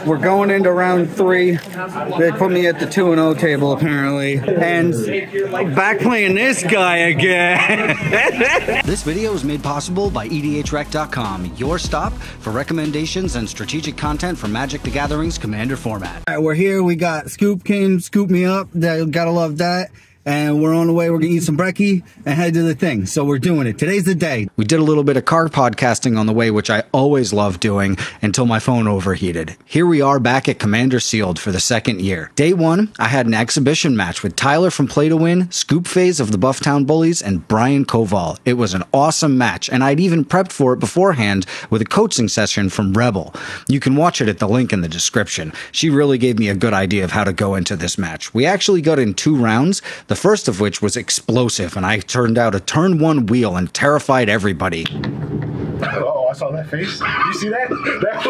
We're going into round 3. They put me at the 2-0 table apparently, and back playing this guy again. This video is made possible by EDHREC.com, your stop for recommendations and strategic content for Magic the Gathering's Commander format. All right, we're here. We got Scoop came, scoop me up. Gotta love that. And we're on the way. We're gonna eat some brekkie and head to the thing. So we're doing it. Today's the day. We did a little bit of card podcasting on the way, which I always love doing until my phone overheated. Here we are back at Commander Sealed for the 2nd year. Day 1, I had an exhibition match with Tyler from Play to Win, Scoop Phase of the Bufftown Bullies, and Brian Koval. It was an awesome match, and I'd even prepped for it beforehand with a coaching session from Rebel. You can watch it at the link in the description. She really gave me a good idea of how to go into this match. We actually got in 2 rounds. The first of which was explosive, and I turned out a turn 1 wheel and terrified everybody. Oh, I saw that face. You see that? That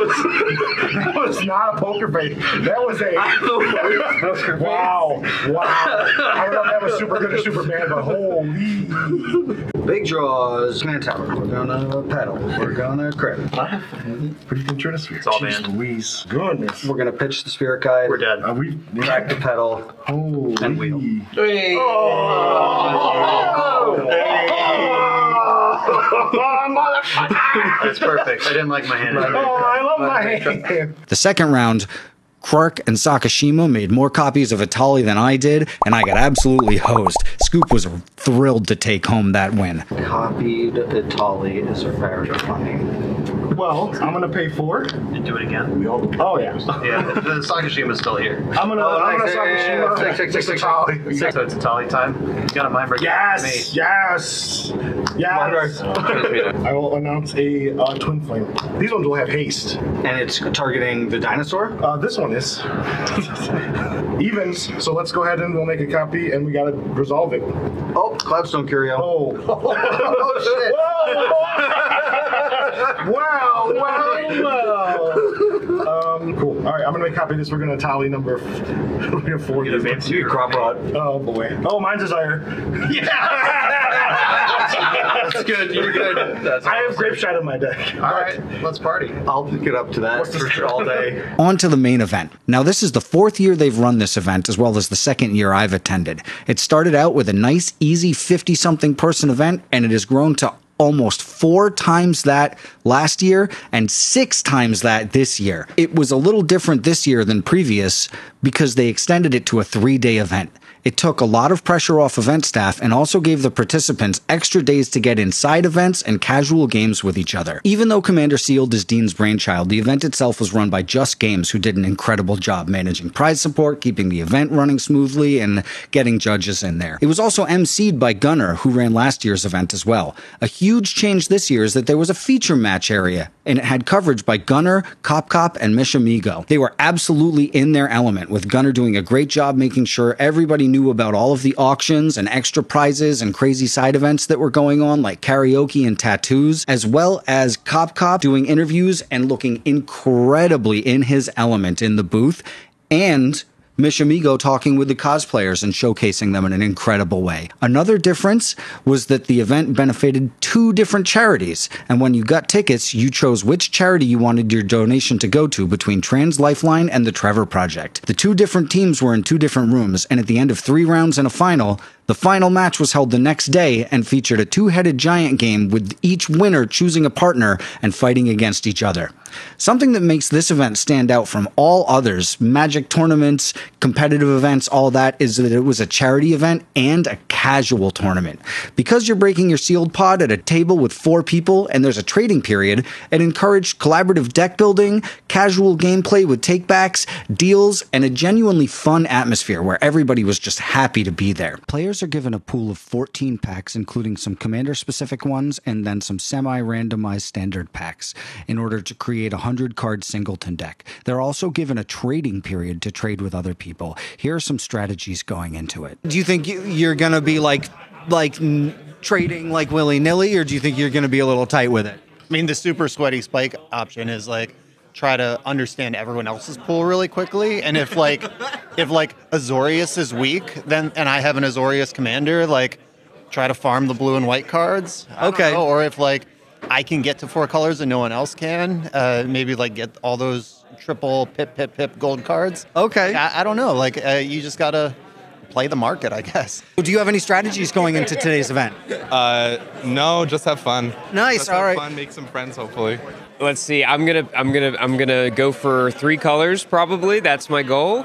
was not a poker face. That was a wow. I don't know if that was super good or super bad, but holy. Big draws. Command tower. We're gonna pedal. We're gonna crit. Pretty good turn of spirit. It's all banned. Louise. Goodness. We're gonna pitch the spirit guide. We're dead. We Crack the pedal. holy. And wheel. Hey. That's perfect. I didn't like my hand. Oh, I love my hand. The second round, Quark and Sakashima made more copies of Atali than I did, and I got absolutely hosed. Scoop was thrilled to take home that win. Copied Atali is very funny. Well, I'm gonna pay 4. And do it again. Oh yeah. Yeah, the Sakashima's still here. I'm gonna Sakashima. Six. Atali. So it's Atali time. You got a mind break. Yes. I will announce a twin flame. These ones will have haste. And it's targeting the dinosaur? This one is evens. So let's go ahead and we'll make a copy, and we gotta resolve it. Oh, Cloudstone Curio. Oh shit! Wow! Cool. All right, I'm gonna make a copy of this. We're gonna tally number 4. You advance your crop rod. Oh boy. Oh, mine's Desire. Yeah. That's good. You're good. That's I have Grape Shot in my deck. All right, let's party. I'll pick it up to that for all day. On to the main event. Now, this is the 4th year they've run this event, as well as the 2nd year I've attended. It started out with a nice, easy 50-something person event, and it has grown to almost 4 times that last year and 6 times that this year. It was a little different this year than previous because they extended it to a 3-day event. It took a lot of pressure off event staff and also gave the participants extra days to get inside events and casual games with each other. Even though Commander Sealed is Dean's brainchild, the event itself was run by Just Games, who did an incredible job managing prize support, keeping the event running smoothly, and getting judges in there. It was also emceed by Gunnar, who ran last year's event as well. A huge change this year is that there was a feature match area, and it had coverage by Gunnar, Cop, and Mishamigo. They were absolutely in their element, with Gunnar doing a great job making sure everybody knew about all of the auctions and extra prizes and crazy side events that were going on, like karaoke and tattoos, as well as Cop doing interviews and looking incredibly in his element in the booth, and Mishamigo talking with the cosplayers and showcasing them in an incredible way. Another difference was that the event benefited 2 different charities, and when you got tickets, you chose which charity you wanted your donation to go to between Trans Lifeline and the Trevor Project. The 2 different teams were in 2 different rooms, and at the end of 3 rounds and a final, the final match was held the next day and featured a 2-headed giant game with each winner choosing a partner and fighting against each other. Something that makes this event stand out from all others, Magic tournaments, competitive events, all that, is that it was a charity event and a casual tournament. Because you're breaking your sealed pod at a table with 4 people and there's a trading period, it encouraged collaborative deck building, casual gameplay with takebacks, deals, and a genuinely fun atmosphere where everybody was just happy to be there. Players are given a pool of 14 packs, including some commander-specific ones and then some semi-randomized standard packs, in order to create a 100-card singleton deck. They're also given a trading period to trade with other people. Here are some strategies going into it. Do you think you're gonna be like trading like willy-nilly, or do you think you're gonna be a little tight with it? I mean, the super sweaty spike option is like try to understand everyone else's pool really quickly, and if Azorius is weak, then and I have an Azorius commander, like try to farm the blue and white cards. I don't know. Or if I can get to 4 colors and no one else can. Maybe like get all those triple pip gold cards. Okay. I don't know. Like you just gotta play the market, I guess. Do you have any strategies going into today's event? No, just have fun. Nice. Just All have right. fun, make some friends, hopefully. Let's see. I'm gonna go for 3 colors probably. That's my goal.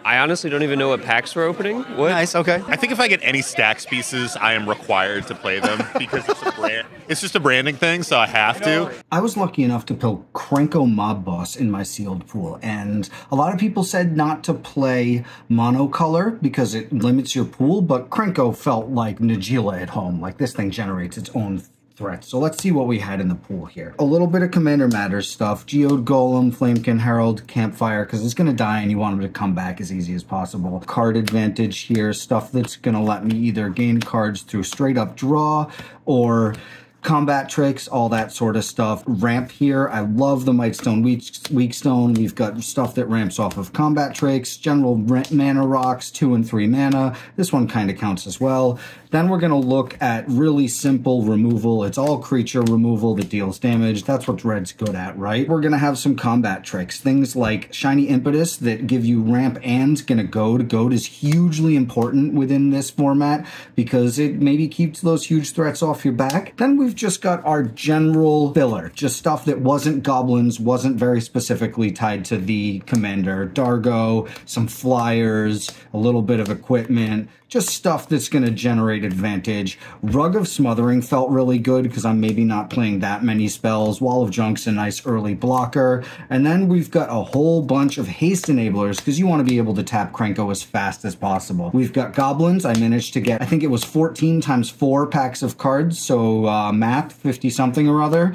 I honestly don't even know what packs we're opening. What? Nice. Okay. I think if I get any stacks pieces, I am required to play them because it's a brand. It's just a branding thing, so I have to. I was lucky enough to pull Krenko Mob Boss in my sealed pool, and a lot of people said not to play monocolor because it limits your pool, but Krenko felt like Najila at home. Like, this thing generates its own threats. So let's see what we had in the pool here. A little bit of Commander Matters stuff. Geode Golem, Flamekin Herald, Campfire, because it's going to die and you want him to come back as easy as possible. Card advantage here, stuff that's going to let me either gain cards through straight up draw or combat tricks, all that sort of stuff. Ramp here, I love the Mightstone Weak Stone. We've got stuff that ramps off of combat tricks, general mana rocks, 2 and 3 mana. This one kind of counts as well. Then we're going to look at really simple removal. It's all creature removal that deals damage. That's what Red's good at, right? We're going to have some combat tricks. Things like Shiny Impetus that give you ramp and gonna goad. Goad is hugely important within this format because it maybe keeps those huge threats off your back. Then we've just got our general filler, just stuff that wasn't goblins, wasn't very specifically tied to the commander. Dargo, some flyers, a little bit of equipment, just stuff that's going to generate advantage. Rug of Smothering felt really good because I'm maybe not playing that many spells. Wall of Junk's a nice early blocker. And then we've got a whole bunch of haste enablers because you want to be able to tap Krenko as fast as possible. We've got goblins. I managed to get, I think it was 14 times 4 packs of cards, so math, 50 something or other.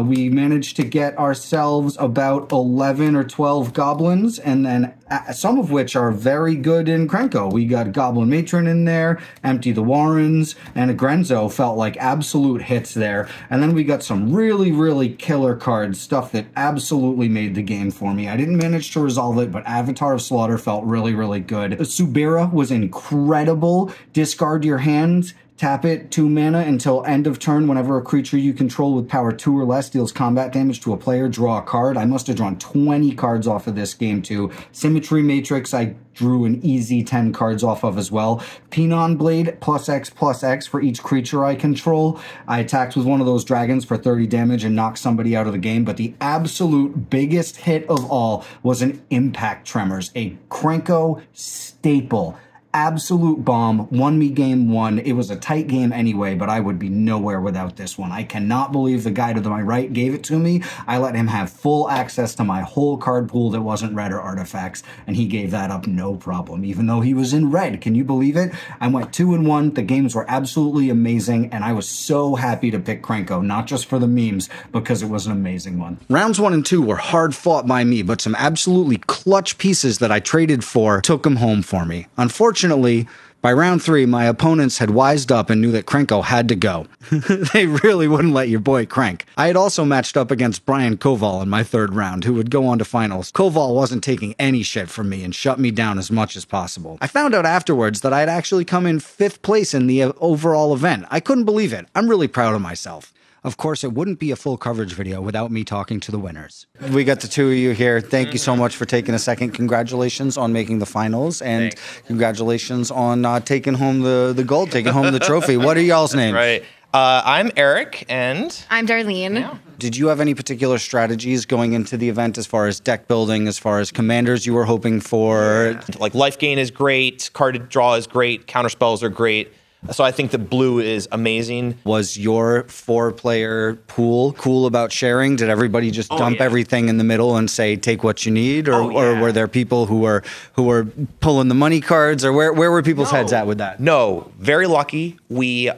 We managed to get ourselves about 11 or 12 goblins, and then some of which are very good in Krenko. We got Goblin Matron in there, Empty the Warrens, and a Grenzo felt like absolute hits there. And then we got some really, really killer cards, stuff that absolutely made the game for me. I didn't manage to resolve it, but Avatar of Slaughter felt really, really good. Subira was incredible. Discard your hands, tap it, 2 mana until end of turn. Whenever a creature you control with power 2 or less deals combat damage to a player, draw a card. I must have drawn 20 cards off of this game too. Symmetry Matrix, I drew an easy 10 cards off of as well. Pinon Blade, +X for each creature I control. I attacked with one of those dragons for 30 damage and knocked somebody out of the game, but the absolute biggest hit of all was an Impact Tremors, a Krenko staple. Absolute bomb, won me game 1. It was a tight game anyway, but I would be nowhere without this one. I cannot believe the guy to my right gave it to me. I let him have full access to my whole card pool that wasn't red or artifacts, and he gave that up no problem, even though he was in red. Can you believe it? I went 2-1. The games were absolutely amazing, and I was so happy to pick Krenko, not just for the memes, because it was an amazing one. Rounds 1 and 2 were hard fought by me, but some absolutely clutch pieces that I traded for took them home for me. Unfortunately, by round 3, my opponents had wised up and knew that Krenko had to go. They really wouldn't let your boy crank. I had also matched up against Brian Koval in my 3rd round, who would go on to finals. Koval wasn't taking any shit from me and shut me down as much as possible. I found out afterwards that I had actually come in 5th place in the overall event. I couldn't believe it. I'm really proud of myself. Of course, it wouldn't be a full coverage video without me talking to the winners. We got the 2 of you here. Thank you so much for taking a second. Congratulations on making the finals, and congratulations on taking home the gold, taking home the trophy. What are y'all's names? Right. I'm Eric, and I'm Darlene. Yeah. Did you have any particular strategies going into the event as far as deck building, as far as commanders you were hoping for? Yeah. Like life gain is great, card draw is great, counter spells are great. So I think the blue is amazing. Was your 4-player pool cool about sharing? Did everybody just dump everything in the middle and say, take what you need? Or were there people who were pulling the money cards? Or where were people's heads at with that? No, very lucky. We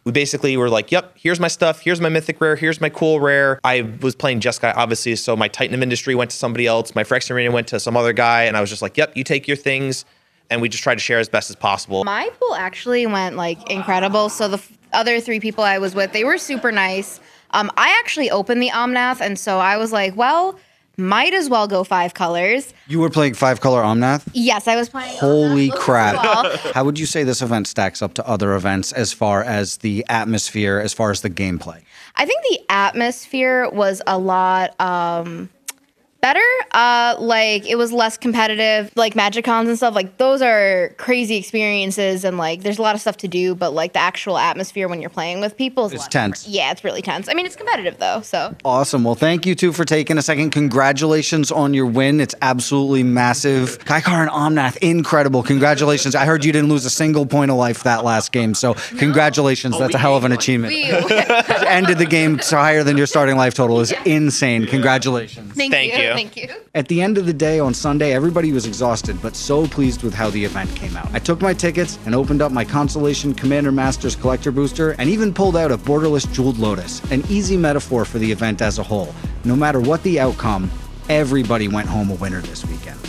basically were like, yep, here's my stuff. Here's my mythic rare. Here's my cool rare. I was playing Jeskai, obviously, so my Titan of Industry went to somebody else. My Phyrexian Arena went to some other guy. And I was just like, yep, you take your things. And we just tried to share as best as possible. My pool actually went like incredible. So the other 3 people I was with, they were super nice. I actually opened the Omnath, and so I was like, well, might as well go 5 colors. You were playing 5-color Omnath? Yes, I was playing. Holy crap. well. How would you say this event stacks up to other events as far as the atmosphere, as far as the gameplay? I think the atmosphere was a lot better. Like it was less competitive, like Magic Cons and stuff. Like those are crazy experiences, and like there's a lot of stuff to do. But like the actual atmosphere when you're playing with people is It's tense. Yeah, it's really tense. I mean, it's competitive though. So Awesome. Well, thank you two for taking a second. Congratulations on your win. It's absolutely massive. Kaikar and Omnath, incredible. Congratulations. I heard you didn't lose a single point of life that last game. So congratulations. That's a hell of an achievement. Ended the game higher than your starting life total is insane. Congratulations. Thank you. Thank you. At the end of the day on Sunday, everybody was exhausted, but so pleased with how the event came out. I took my tickets and opened up my Constellation Commander Masters Collector Booster and even pulled out a Borderless Jeweled Lotus, an easy metaphor for the event as a whole. No matter what the outcome, everybody went home a winner this weekend.